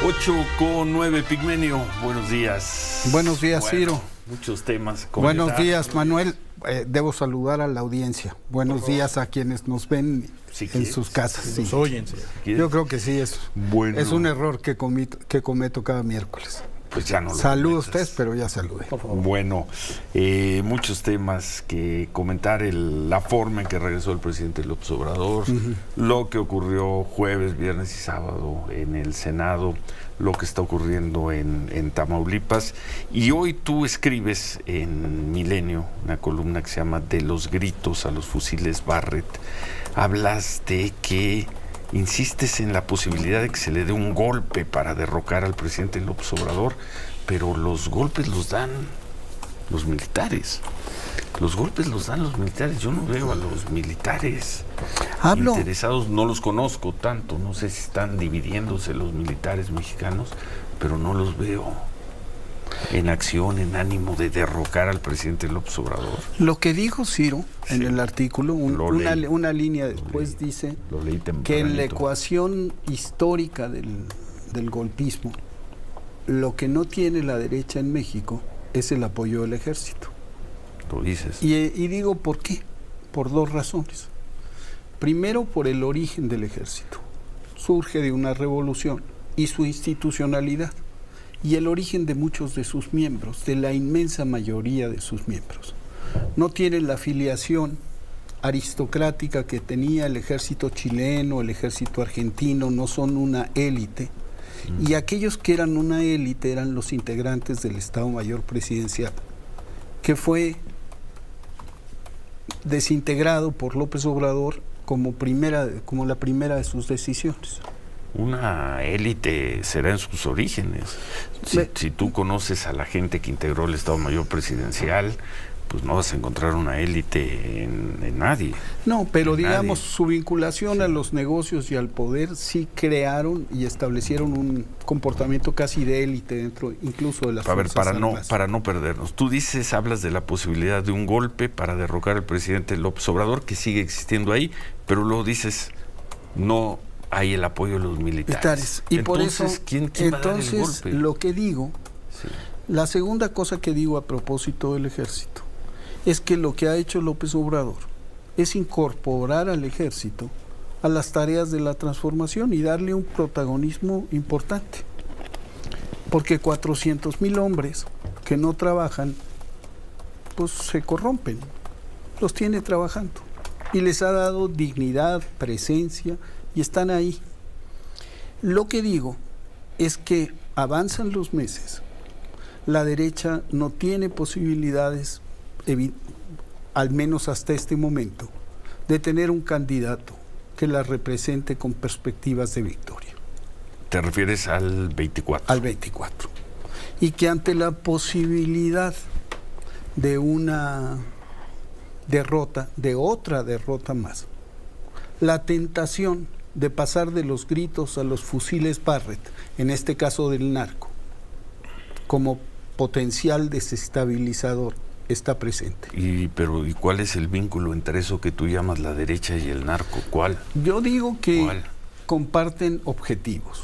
8:09, Pigmenio, buenos días. Buenos días, Ciro. Muchos temas. Buenos días, Manuel. Debo saludar a la audiencia. Buenos días a quienes nos ven en sus casas. Sí. Nos oyen. Yo creo que sí, es un error que cometo cada miércoles. Pues ya no lo Saludo a ustedes, pero ya saludé. Bueno, muchos temas que comentar, la forma en que regresó el presidente López Obrador, lo que ocurrió jueves, viernes y sábado en el Senado, lo que está ocurriendo en Tamaulipas. Y hoy tú escribes en Milenio una columna que se llama De los gritos a los fusiles Barrett. Hablas de que insistes en la posibilidad de que se le dé un golpe para derrocar al presidente López Obrador, pero los golpes los dan los militares. Los golpes los dan los militares. Yo no veo a los militares interesados, no los conozco tanto, no sé si están dividiéndose los militares mexicanos, pero no los veo en acción, en ánimo de derrocar al presidente López Obrador. Lo que dijo Ciro en el artículo, una línea después dice que en la ecuación histórica del golpismo, lo que no tiene la derecha en México es el apoyo del ejército. Lo dices. Y digo ¿por qué? Por dos razones. Primero, por el origen del ejército. Surge de una revolución y su institucionalidad. Y el origen de muchos de sus miembros, de la inmensa mayoría de sus miembros. No tienen la afiliación aristocrática que tenía el ejército chileno, el ejército argentino, no son una élite. Y aquellos que eran una élite eran los integrantes del Estado Mayor Presidencial, que fue desintegrado por López Obrador como la primera de sus decisiones. Una élite será en sus orígenes. Si tú conoces a la gente que integró el Estado Mayor Presidencial, pues no vas a encontrar una élite en nadie. No, pero digamos, su vinculación a los negocios y al poder sí crearon y establecieron un comportamiento casi de élite dentro incluso de las Fuerzas Armadas. Para no perdernos, tú hablas de la posibilidad de un golpe para derrocar al presidente López Obrador, que sigue existiendo ahí, pero luego dices, no hay el apoyo de los militares. Y entonces, por eso, ¿quién va a dar el golpe? Lo que digo, la segunda cosa que digo a propósito del ejército, es que lo que ha hecho López Obrador es incorporar al ejército a las tareas de la transformación y darle un protagonismo importante. Porque 400,000 hombres que no trabajan, pues se corrompen. Los tiene trabajando. Y les ha dado dignidad, presencia, y están ahí. Lo que digo es que avanzan los meses, la derecha no tiene posibilidades, al menos hasta este momento, de tener un candidato que la represente con perspectivas de victoria. ¿Te refieres al 24? Al 24. Y que ante la posibilidad de una derrota, de otra derrota más, la tentación de pasar de los gritos a los fusiles Barrett, en este caso del narco, como potencial desestabilizador, está presente. ¿Y cuál es el vínculo entre eso que tú llamas la derecha y el narco? ¿Cuál? Yo digo que comparten objetivos.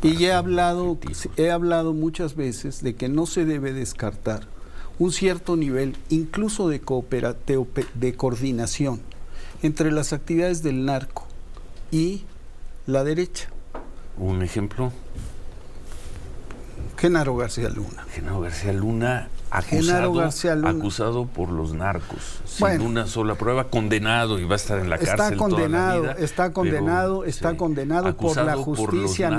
Y he hablado muchas veces de que no se debe descartar un cierto nivel, incluso de coordinación, entre las actividades del narco y la derecha. ¿Un ejemplo? Genaro García Luna. Genaro García Luna, acusado por los narcos, sin una sola prueba, condenado y va a estar en la cárcel toda la vida. Está condenado por la justicia,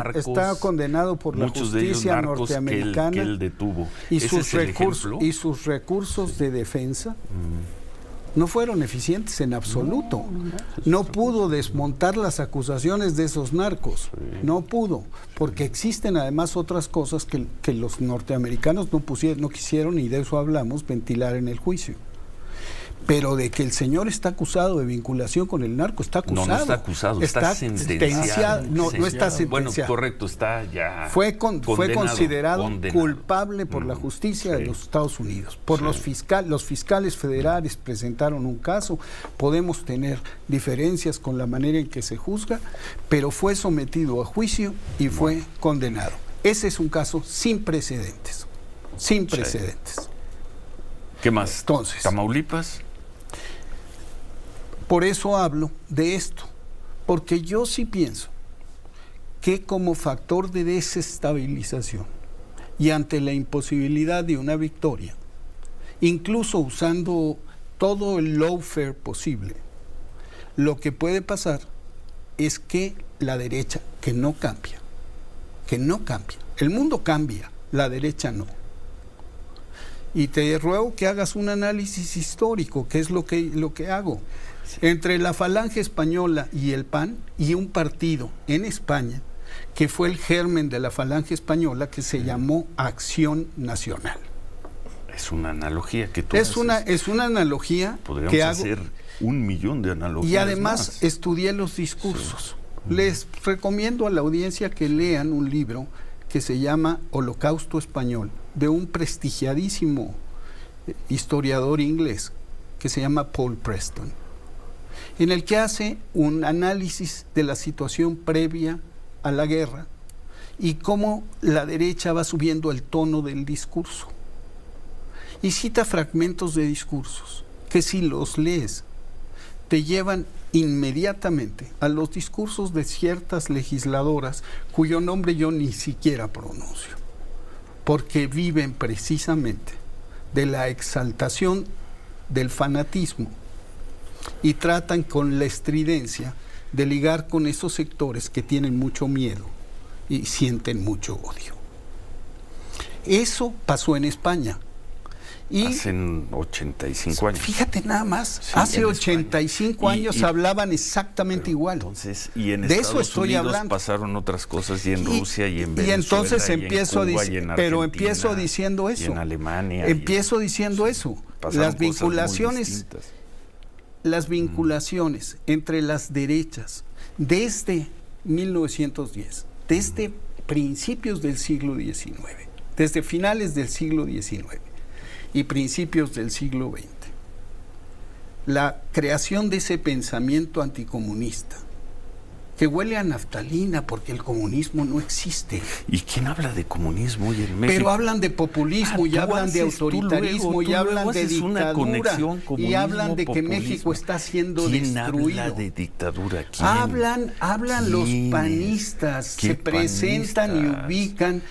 norteamericana que él detuvo. Y sus recursos de defensa no fueron eficientes en absoluto. No pudo desmontar las acusaciones de esos narcos. No pudo, porque existen además otras cosas que los norteamericanos no quisieron, y de eso hablamos, ventilar en el juicio. Pero de que el señor está acusado de vinculación con el narco, está acusado. No está acusado, está sentenciado. No está sentenciado. Bueno, correcto, está ya fue considerado culpable por la justicia de sí. los Estados Unidos. Por los fiscales federales presentaron un caso. Podemos tener diferencias con la manera en que se juzga, pero fue sometido a juicio y fue condenado. Ese es un caso sin precedentes. Sin precedentes. ¿Qué más? Entonces, ¿Tamaulipas? Por eso hablo de esto, porque yo sí pienso que como factor de desestabilización y ante la imposibilidad de una victoria, incluso usando todo el lawfare posible, lo que puede pasar es que la derecha, que no cambia, el mundo cambia, la derecha no. Y te ruego que hagas un análisis histórico, que es lo que hago. Entre la Falange Española y el PAN, y un partido en España que fue el germen de la Falange Española, que se llamó Acción Nacional. Es una analogía que tú es una analogía podríamos que hago, hacer 1.000.000 de analogías. Y además más. Estudié los discursos. Sí. Les recomiendo a la audiencia que lean un libro que se llama Holocausto Español, de un prestigiadísimo historiador inglés que se llama Paul Preston, en el que hace un análisis de la situación previa a la guerra y cómo la derecha va subiendo el tono del discurso. Y cita fragmentos de discursos que, si los lees, te llevan inmediatamente a los discursos de ciertas legisladoras cuyo nombre yo ni siquiera pronuncio, porque viven precisamente de la exaltación del fanatismo y tratan con la estridencia de ligar con esos sectores que tienen mucho miedo y sienten mucho odio. Eso pasó en España. Y hace 85 años. Fíjate nada más, sí, hace 85 años hablaban exactamente igual. Entonces, y en de Estados eso estoy Unidos hablando. Pasaron otras cosas, y en Rusia, y en Venezuela, y entonces empiezo a decir, pero empiezo diciendo eso. Y en Alemania. Empiezo diciendo eso. Las vinculaciones entre las derechas desde 1910, desde principios del siglo XIX, desde finales del siglo XIX y principios del siglo XX, la creación de ese pensamiento anticomunista que huele a naftalina, porque el comunismo no existe. ¿Y quién habla de comunismo hoy en México? Pero hablan de populismo, y hablan de autoritarismo, y hablan de dictadura, y hablan de que México está siendo destruido. ¿Quién habla de dictadura? ¿Quién? Hablan los panistas, se presentan y ubican.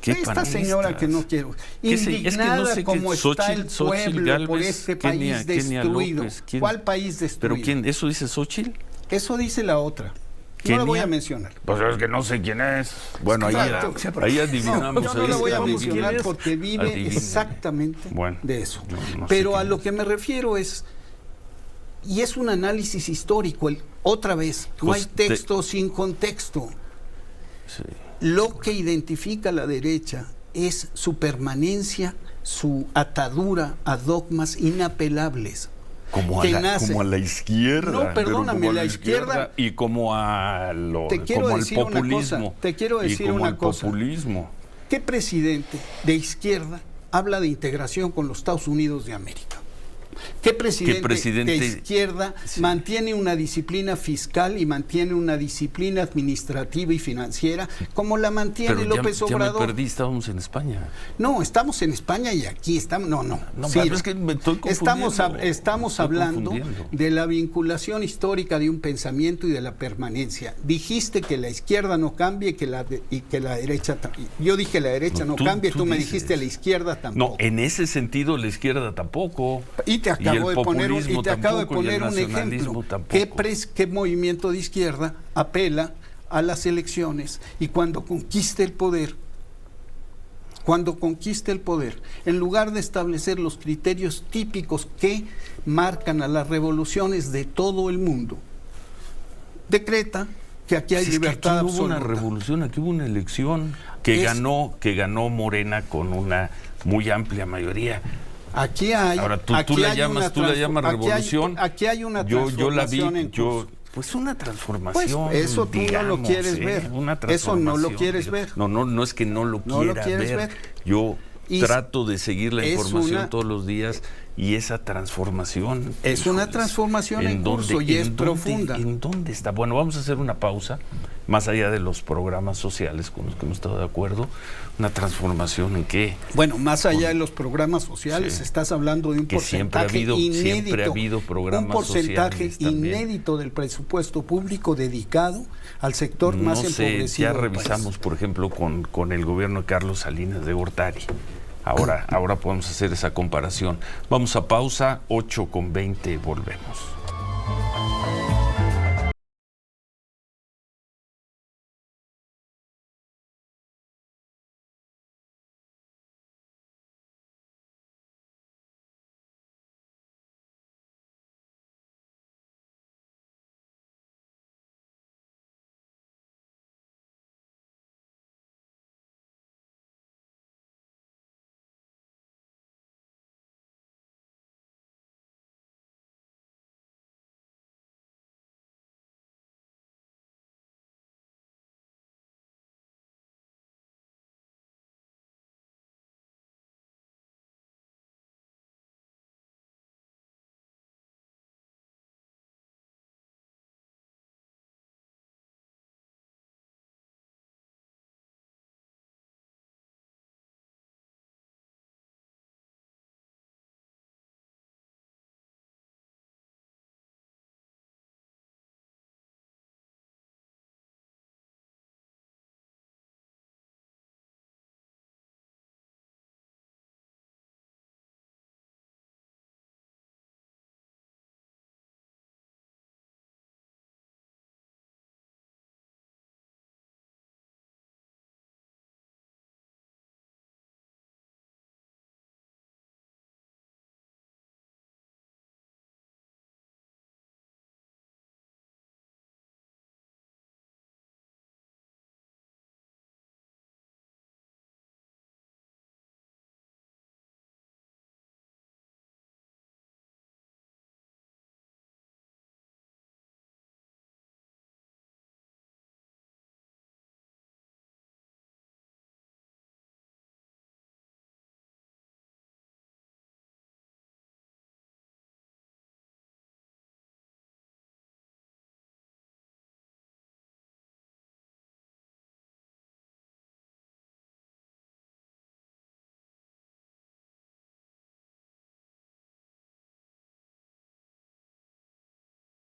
Esta señora que no quiero, indignada es que no sé como está el pueblo Gálvez, por este país destruido. ¿Cuál país destruido? ¿Pero quién? ¿Eso dice Xóchitl? Eso dice la otra. No la voy a mencionar. Pues es que no sé quién es. Bueno, ahí adivinamos. No, yo no la voy a mencionar porque vive exactamente de eso. Pero a lo que me refiero es, y es un análisis histórico, otra vez, no hay texto sin contexto. Sí. Lo que identifica a la derecha es su permanencia, su atadura a dogmas inapelables. Como a la izquierda. No, perdóname, la izquierda. Y como al populismo. Te quiero decir una cosa. Populismo. ¿Qué presidente de izquierda habla de integración con los Estados Unidos de América? ¿Qué presidente de izquierda mantiene una disciplina fiscal y mantiene una disciplina administrativa y financiera como la mantiene López Obrador? Ya me perdí, estábamos en España. No, estamos en España y aquí estamos. No, sí, pero es que me estoy confundiendo. Estamos hablando de la vinculación histórica de un pensamiento y de la permanencia. Dijiste que la izquierda no cambie y que la derecha. Yo dije la derecha no cambie, tú me dijiste la izquierda tampoco. No, en ese sentido la izquierda tampoco. Y te acabo de poner un ejemplo. ¿Qué movimiento de izquierda apela a las elecciones y cuando conquiste el poder, en lugar de establecer los criterios típicos que marcan a las revoluciones de todo el mundo, decreta que aquí hay libertad absoluta? Aquí hubo una revolución, aquí hubo una elección que ganó Morena con una muy amplia mayoría. Aquí hay. Ahora tú la llamas revolución. Aquí hay una transformación. Yo la vi. En curso. Pues una transformación. Pues eso tú no lo quieres ver. Eso no lo quieres ver. No es que no lo quiera ver. Yo trato de seguir la información todos los días y esa transformación. Es una transformación en curso y es profunda. ¿En dónde está? Bueno, vamos a hacer una pausa, más allá de los programas sociales con los que hemos estado de acuerdo. ¿Una transformación en qué? Bueno, más allá de los programas sociales, estás hablando de un porcentaje inédito. Siempre ha habido programas sociales. Un porcentaje inédito del presupuesto público dedicado al sector más empobrecido. Ya revisamos, por ejemplo, con el gobierno de Carlos Salinas de Gortari. Ahora podemos hacer esa comparación. Vamos a pausa, 8:20, volvemos.